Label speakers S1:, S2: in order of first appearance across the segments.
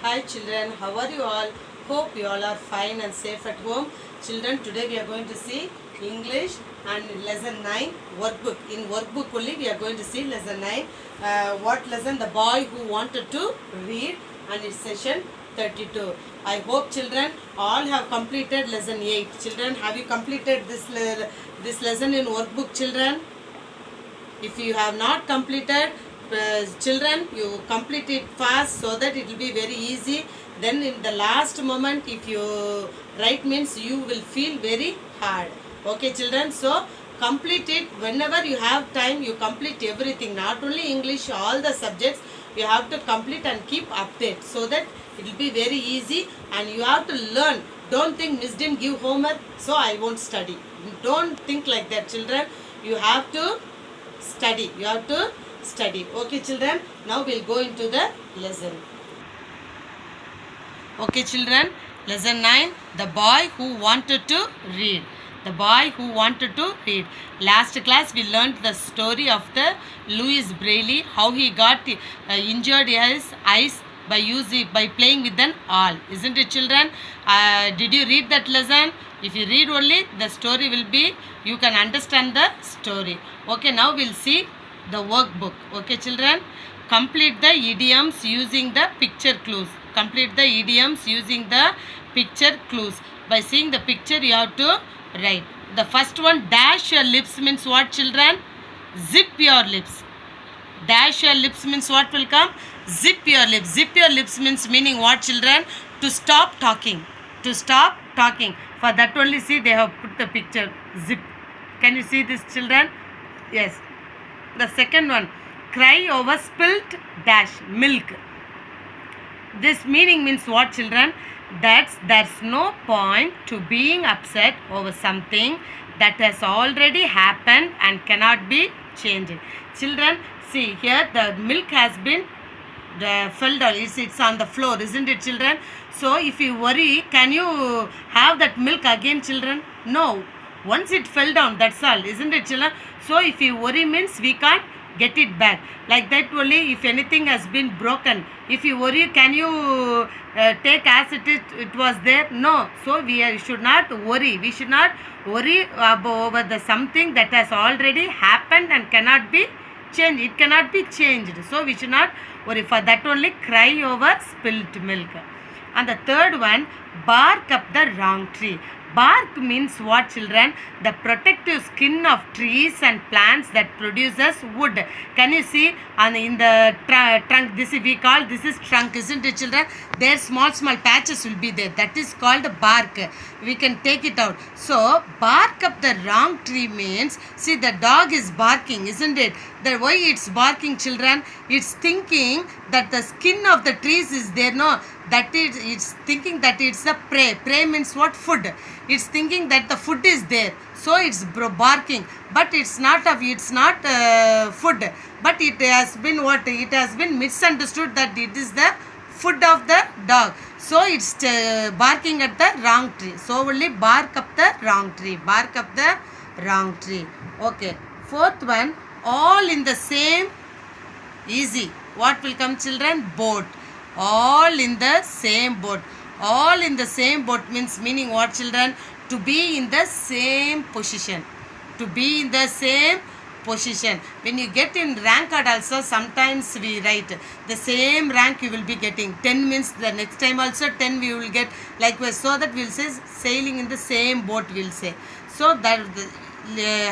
S1: Hi children, how are you all? Hope you all are fine and safe at home. Children, today we are going to see English and lesson 9 workbook. In workbook only we are going to see lesson 9. What lesson? The boy who wanted to read, and it's session 32. I hope children all have completed lesson 8. Children, have you completed this lesson in workbook, children? If you have not completed, children, you complete it fast so that it will be very easy. Then in the last moment, if you write means you will feel very hard. Okay children, so complete it whenever you have time. You complete everything, not only English, all the subjects you have to complete and keep update so that it will be very easy and you have to learn. Don't think Miss didn't give homework so I won't study. Don't think like that, children. You have to study. You have to study. Okay children, now we'll go into the lesson. Okay children, lesson 9, the boy who wanted to read. The boy who wanted to read. Last class we learned the story of the Louis Braille, how he got injured his eyes by playing with an awl. Isn't it children? Did you read that lesson? If you read only, the story will be, you can understand the story. Okay, now we'll see the workbook. Okay children, complete the idioms using the picture clues. Complete the idioms using the picture clues. By seeing the picture you have to write. The first one, dash your lips means what children? Zip your lips. Dash your lips means what will come? Zip your lips. Zip your lips means meaning what children? To stop talking. To stop talking. For that only see they have put the picture zip. Can you see this children? Yes. The second one, cry over spilt dash milk. This meaning means what children? There's no point to being upset over something that has already happened and cannot be changed. Children, see here the milk has been fell down. It's on the floor, isn't it children? So if you worry, can you have that milk again children? No. Once it fell down, that's all, isn't it children? So if you worry means we can't get it back. Like that only, if anything has been broken, if you worry, can you take as it was there? No. So we should not worry. We should not worry over the something that has already happened and cannot be changed. It cannot be changed. So we should not worry. For that only, cry over spilt milk. And the third one, bark up the wrong tree. Bark means what children? The protective skin of trees and plants that produces wood. Can you see in the trunk? This is trunk, isn't it children? There small patches will be there. That is called bark. We can take it out. So bark up the wrong tree means, see the dog is barking, isn't it? Why it's barking children? It's thinking that the skin of the trees is there. No, that it's thinking that it's a prey. Prey means what? Food. It's thinking that the food is there, so it's barking. But it's not food. But it has been what? It has been misunderstood that it is the food of the dog. So it's barking at the wrong tree. So only bark up the wrong tree. Bark up the wrong tree. Okay. Fourth one, all in the same. Easy. What will come children? Boat. All in the same boat. All in the same boat means meaning what children? To be in the same position. To be in the same position. When you get in rank card also, sometimes we write the same rank you will be getting. 10 means the next time also 10 we will get likewise. So that we will say sailing in the same boat we will say. So that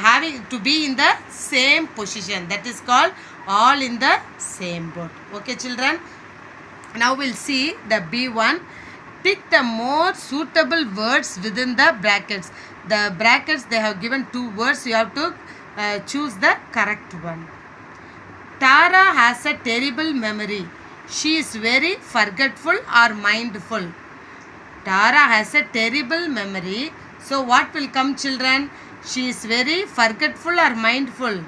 S1: having to be in the same position, that is called all in the same boat. Okay children. Now we'll see the B1. Pick the more suitable words within the brackets. The brackets, they have given 2 words. You have to choose the correct one. Tara has a terrible memory. She is very forgetful or mindful. Tara has a terrible memory. So what will come children? She is very forgetful or mindful?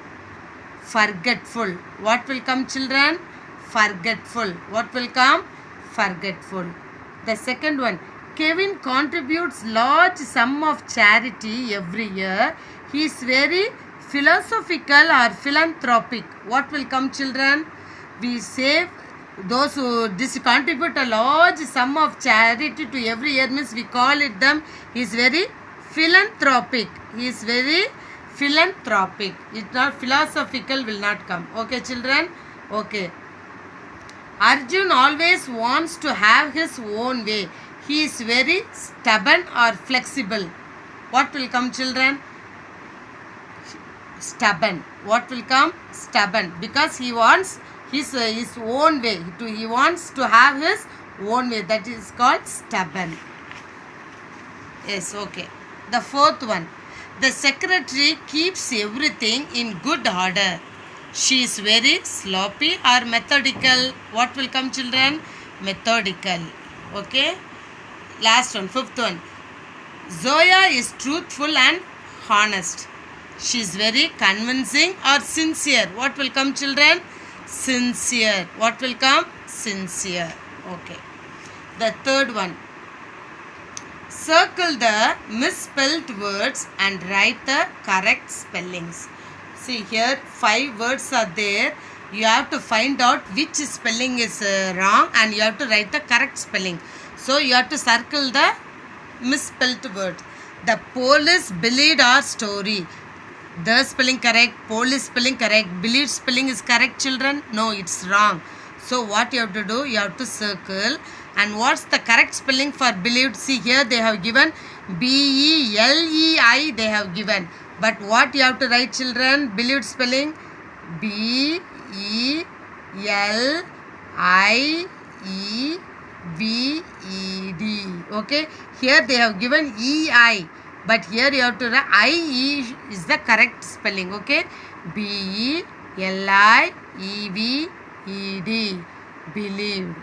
S1: Forgetful. What will come children? Forgetful. What will come? Forgetful. The second one, Kevin contributes large sum of charity every year. He is very philosophical or philanthropic. What will come children? We save those who contribute a large sum of charity to every year means we call it them. He is very philanthropic. He is very philanthropic. It's not philosophical, will not come. Okay, children. Okay. Arjun always wants to have his own way. He is very stubborn or flexible. What will come, children? Stubborn. What will come? Stubborn. Because he wants his own way. He wants to have his own way. That is called stubborn. Yes, okay. The fourth one. The secretary keeps everything in good order. She is very sloppy or methodical. What will come, children? Methodical. Okay. Last one, fifth one. Zoya is truthful and honest. She is very convincing or sincere. What will come, children? Sincere. What will come? Sincere. Okay. The third one. Circle the misspelled words and write the correct spellings. See here 5 words are there. You have to find out which spelling is wrong and you have to write the correct spelling. So you have to circle the misspelled word. The police believed our story. The spelling correct, police spelling correct, believed spelling is correct, children? No, it's wrong. So what you have to do? You have to circle. And what's the correct spelling for believed? See here they have given B-E-L-E-I they have given. But what you have to write, children? Believed spelling B-E-L-I-E-V-E-D. Okay. Here they have given E-I. But here you have to write I-E is the correct spelling. Okay. B-E-L-I-E-V-E-D. Believed.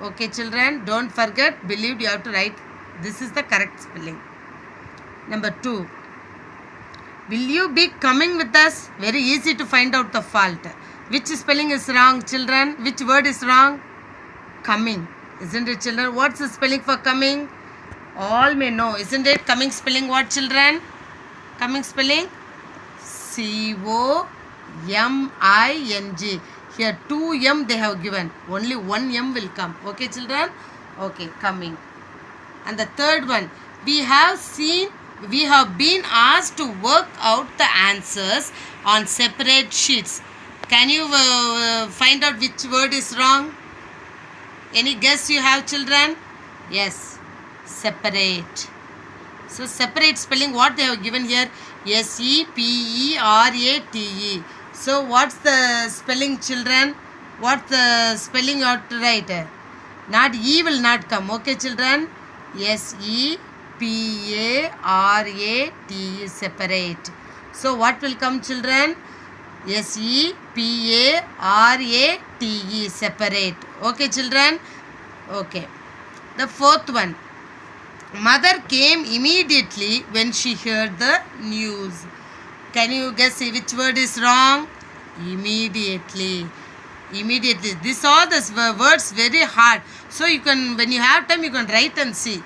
S1: Okay, children. Don't forget believed you have to write. This is the correct spelling. Number 2. Will you be coming with us? Very easy to find out the fault. Which spelling is wrong, children? Which word is wrong? Coming. Isn't it, children? What's the spelling for coming? All may know. Isn't it? Coming spelling what, children? Coming spelling? C-O-M-I-N-G. Here 2 M they have given. Only 1 M will come. Okay, children? Okay, coming. And the third one. We have been asked to work out the answers on separate sheets. Can you find out which word is wrong? Any guess you have, children? Yes. Separate. So separate spelling what they have given here? S-E-P-E-R-A-T-E. So what's the spelling, children? What's the spelling you have to write? Not E will not come. Okay, children? S-E-P-A-R-A-T-E. Separate. So what will come, children? S-E-P-A-R-A-T-E. Separate. Okay, children? Okay. The fourth one. Mother came immediately when she heard the news. Can you guess which word is wrong? Immediately. Immediately. These are the words very hard. So you can, when you have time, you can write and see.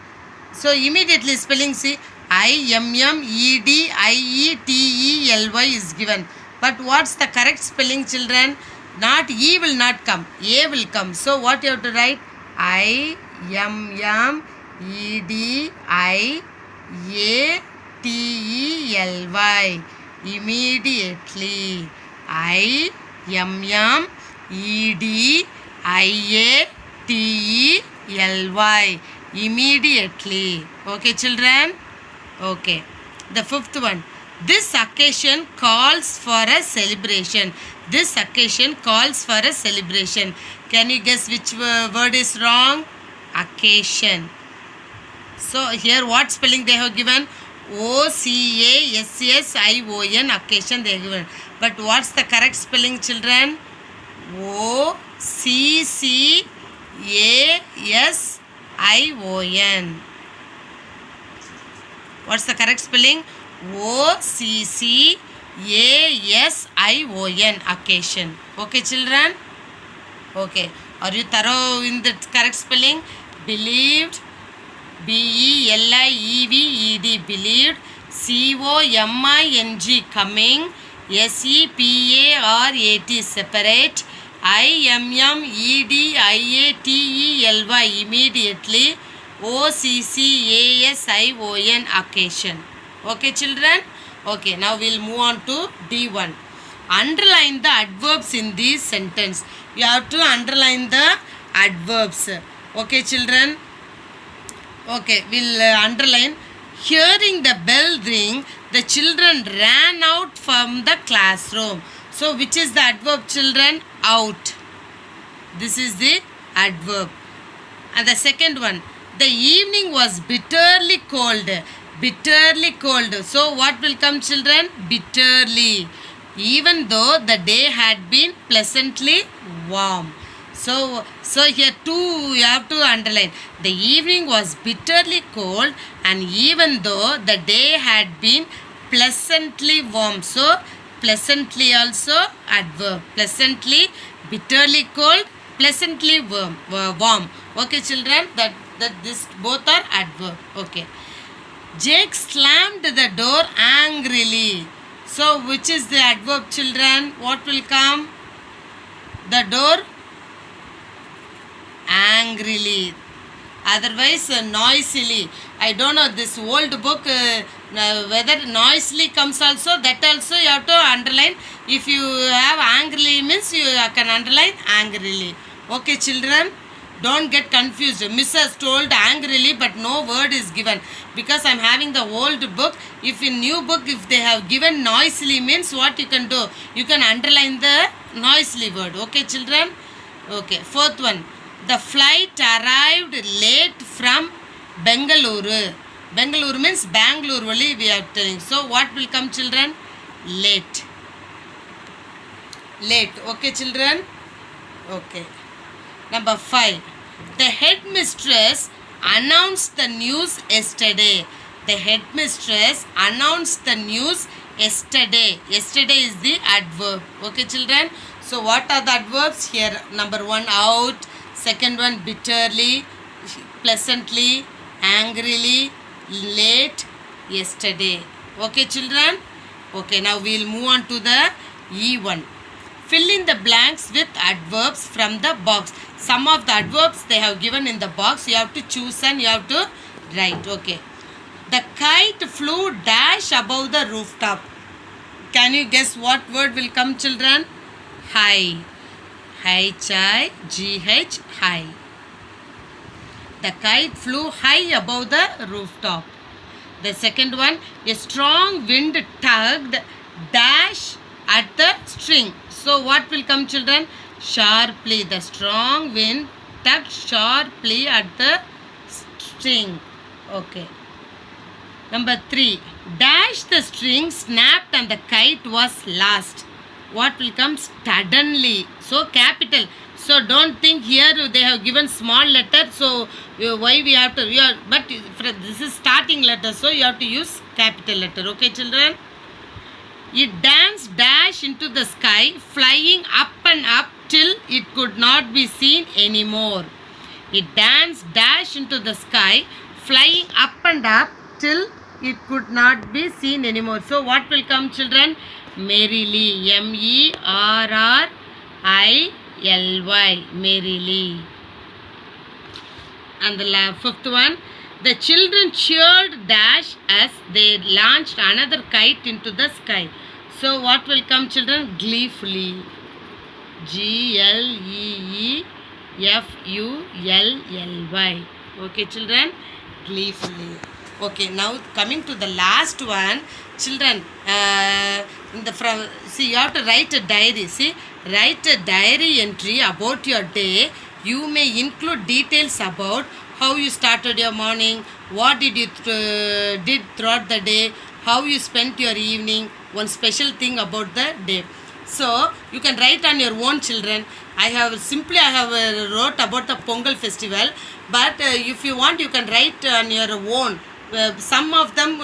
S1: So immediately spelling, see, I-M-M-E-D-I-E-T-E-L-Y is given. But what's the correct spelling, children? Not E will not come. A will come. So what you have to write? I-M-M-E-D-I-A-T-E-L-Y. Immediately. I-M-M-E-D-I-A-T-E-L-Y. Immediately. Okay, children? Okay. The fifth one. This occasion calls for a celebration. This occasion calls for a celebration. Can you guess which word is wrong? Occasion. So here what spelling they have given? O-C-A-S-S-I-O-N. Occasion they have given. But what's the correct spelling, children? O-C-C-A-S-I-O-N. What's the correct spelling? O-C-C-A-S-I-O-N. Occasion. Okay, children? Okay. Are you thorough in the correct spelling? Believed. B-E-L-I-E-V-E-D. Believed. C-O-M-I-N-G. Coming. S-E-P-A-R-A-T. Separate. IMMEDIATELY, immediately. OCCASION, occasion. Okay, children? Okay, now we'll move on to D1. Underline the adverbs in this sentence. You have to underline the adverbs. Okay, children? Okay, we'll underline. Hearing the bell ring, the children ran out from the classroom. So, which is the adverb, children? Out. This is the adverb. And the second one, the evening was bitterly cold. Bitterly cold. So, what will come, children? Bitterly. Even though the day had been pleasantly warm. So here too you have to underline. The evening was bitterly cold, and even though the day had been pleasantly warm. So pleasantly also adverb. Pleasantly, bitterly cold, pleasantly warm. Okay, children, that this both are adverb. Okay. Jake slammed the door angrily. So which is the adverb, children? What will come? The door angrily. Otherwise noisily. I don't know this old book whether noisily comes also. That also you have to underline. If you have angrily means you can underline angrily. Okay, children, don't get confused. Miss has told angrily but no word is given, because I am having the old book. If in new book, if they have given noisily means, what you can do? You can underline the noisily word. Okay, children? Okay, fourth one. The flight arrived late from Bengaluru. Bengaluru means Bangalore only we are telling. So what will come, children? Late. Late. Okay, children? Okay. Number 5. The headmistress announced the news yesterday. The headmistress announced the news yesterday. Yesterday is the adverb. Okay, children? So what are the adverbs here? Number 1, out. Second one, bitterly, pleasantly, angrily, late, yesterday. Okay, children? Okay, now we will move on to the E1. Fill in the blanks with adverbs from the box. Some of the adverbs they have given in the box. You have to choose and you have to write. Okay. The kite flew dash above the rooftop. Can you guess what word will come, children? High. H-I-G-H, high. The kite flew high above the rooftop. The second one, a strong wind tugged dash at the string. So what will come, children? Sharply. The strong wind tugged sharply at the string. Okay. Number 3, dash the string snapped and the kite was lost. What will come? Suddenly. So capital. So don't think here they have given small letter. So why we have to? But this is starting letter. So you have to use capital letter. Okay, children. It danced dash into the sky, flying up and up till it could not be seen anymore. It danced dash into the sky, flying up and up till it could not be seen anymore. So what will come, children? Merrily. M-E-R-R-I-L-Y. Merrily. And the fifth one. The children cheered dash as they launched another kite into the sky. So what will come, children? Gleefully. G-L-E-E-F-U-L-L-Y. Okay, children? Gleefully. Okay, now coming to the last one, children, see, you have to write a diary. See, write a diary entry about your day. You may include details about how you started your morning, what did you did throughout the day, how you spent your evening, one special thing about the day. So you can write on your own, children. I have wrote about the Pongal festival, but if you want, you can write on your own. Some of them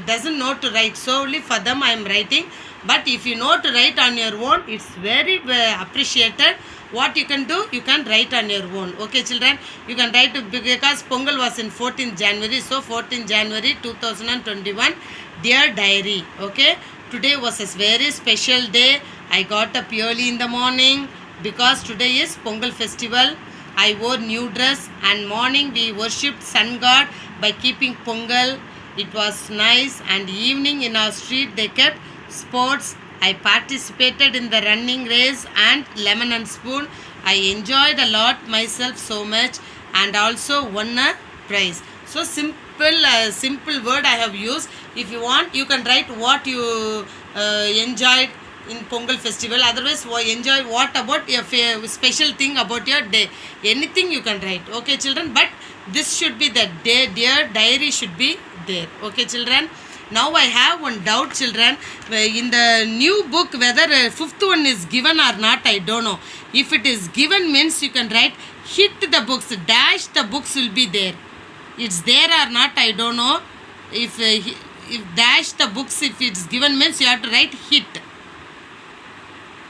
S1: doesn't know to write, so only for them I am writing. But if you know to write on your own, it's very appreciated. What you can do, you can write on your own. Okay, children, you can write because Pongal was in 14th January. So 14th January 2021, dear diary. Okay, today was a very special day. I got up early in the morning, because today is Pongal festival. I wore new dress and morning we worshipped sun god by keeping Pongal. It was nice, and evening in our street they kept sports. I participated in the running race and lemon and spoon. I enjoyed a lot myself so much and also won a prize. So simple word I have used. If you want, you can write what you enjoyed in Pongal festival. Otherwise, enjoy what about your special thing about your day. Anything you can write. Okay, children. But this should be the day. Dear diary should be there. Okay, children. Now I have one doubt, children. In the new book, whether fifth one is given or not, I don't know. If it is given means you can write hit the books, dash the books will be there. It's there or not, I don't know. If dash the books, if it's given means you have to write hit.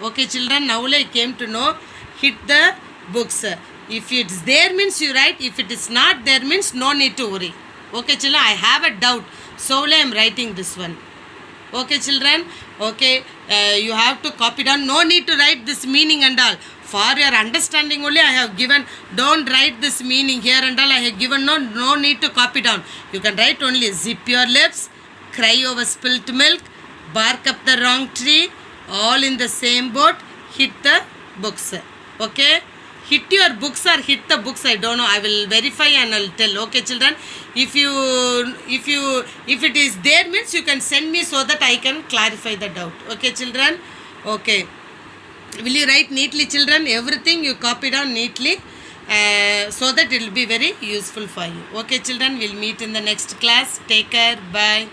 S1: Okay, children, now I came to know hit the books. If it's there means you write. If it is not there means no need to worry. Okay, children, I have a doubt. So I am writing this one. Okay, children. Okay, you have to copy down. No need to write this meaning and all. For your understanding only I have given. Don't write this meaning here and all I have given. No need to copy down. You can write only zip your lips, cry over spilt milk, bark up the wrong tree, all in the same boat, hit the books. Okay, hit your books or hit the books, I don't know. I will verify and I'll tell. Okay, children, if it is there means you can send me so that I can clarify the doubt. Okay, children. Okay, will you write neatly, children? Everything you copy down neatly so that it will be very useful for you. Okay, children, we'll meet in the next class. Take care. Bye.